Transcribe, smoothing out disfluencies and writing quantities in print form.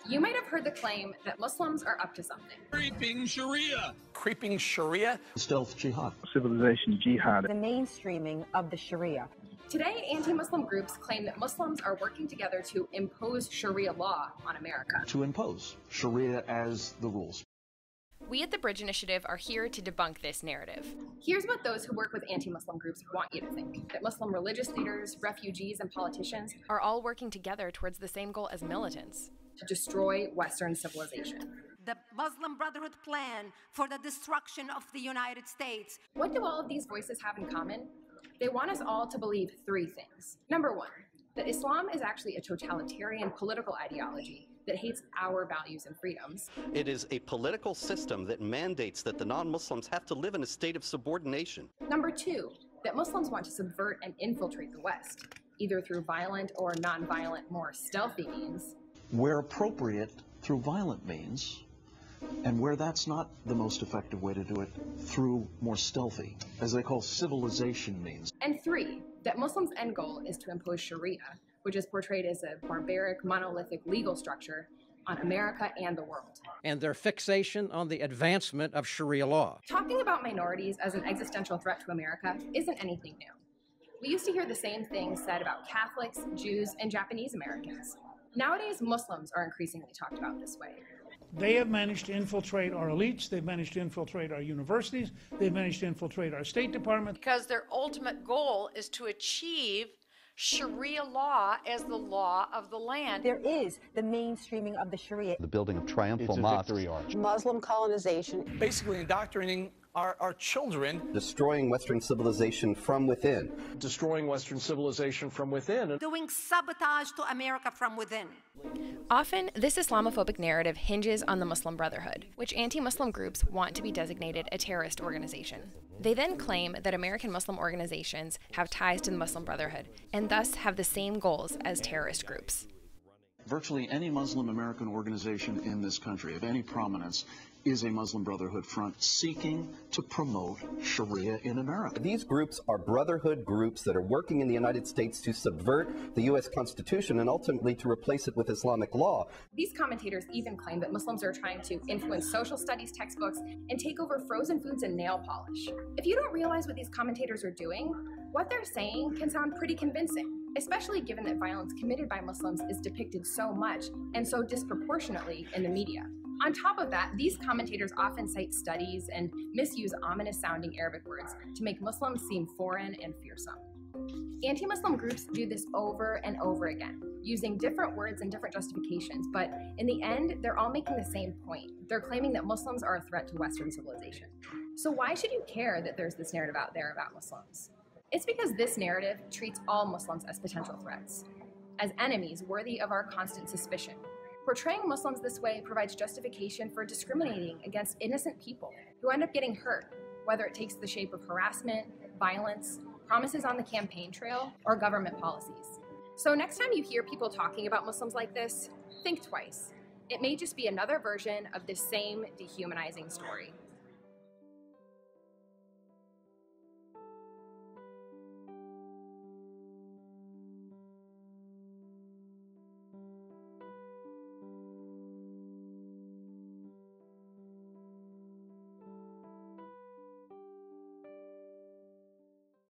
You might have heard the claim that Muslims are up to something. Creeping Sharia. Creeping Sharia? Stealth jihad. Civilization jihad. The mainstreaming of the Sharia. Today, anti-Muslim groups claim that Muslims are working together to impose Sharia law on America. To impose Sharia as the rules. We at the Bridge Initiative are here to debunk this narrative. Here's what those who work with anti-Muslim groups want you to think: that Muslim religious leaders, refugees, and politicians are all working together towards the same goal as militants: to destroy Western civilization. The Muslim Brotherhood plan for the destruction of the United States. What do all of these voices have in common? They want us all to believe three things. Number one, that Islam is actually a totalitarian political ideology that hates our values and freedoms. It is a political system that mandates that the non-Muslims have to live in a state of subordination. Number two, that Muslims want to subvert and infiltrate the West, either through violent or non-violent, more stealthy means. Where appropriate, through violent means, and where that's not the most effective way to do it, through more stealthy, as they call civilization means. And three, that Muslims' end goal is to impose Sharia, which is portrayed as a barbaric, monolithic legal structure on America and the world. And their fixation on the advancement of Sharia law. Talking about minorities as an existential threat to America isn't anything new. We used to hear the same things said about Catholics, Jews, and Japanese Americans. Nowadays, Muslims are increasingly talked about this way. They have managed to infiltrate our elites, they've managed to infiltrate our universities, they've managed to infiltrate our State Department. Because their ultimate goal is to achieve Sharia law as the law of the land. There is the mainstreaming of the Sharia. The building of triumphal mosques. Muslim colonization. Basically indoctrinating our children. Destroying Western civilization from within. Destroying Western civilization from within. Doing sabotage to America from within. Often, this Islamophobic narrative hinges on the Muslim Brotherhood, which anti-Muslim groups want to be designated a terrorist organization. They then claim that American Muslim organizations have ties to the Muslim Brotherhood, and thus have the same goals as terrorist groups. Virtually any Muslim American organization in this country of any prominence is a Muslim Brotherhood front seeking to promote Sharia in America. These groups are brotherhood groups that are working in the United States to subvert the U.S. Constitution and ultimately to replace it with Islamic law. These commentators even claim that Muslims are trying to influence social studies textbooks and take over frozen foods and nail polish. If you don't realize what these commentators are doing, what they're saying can sound pretty convincing, especially given that violence committed by Muslims is depicted so much and so disproportionately in the media. On top of that, these commentators often cite studies and misuse ominous-sounding Arabic words to make Muslims seem foreign and fearsome. Anti-Muslim groups do this over and over again, using different words and different justifications, but in the end, they're all making the same point. They're claiming that Muslims are a threat to Western civilization. So why should you care that there's this narrative out there about Muslims? It's because this narrative treats all Muslims as potential threats, as enemies worthy of our constant suspicion. Portraying Muslims this way provides justification for discriminating against innocent people who end up getting hurt, whether it takes the shape of harassment, violence, promises on the campaign trail, or government policies. So next time you hear people talking about Muslims like this, think twice. It may just be another version of this same dehumanizing story.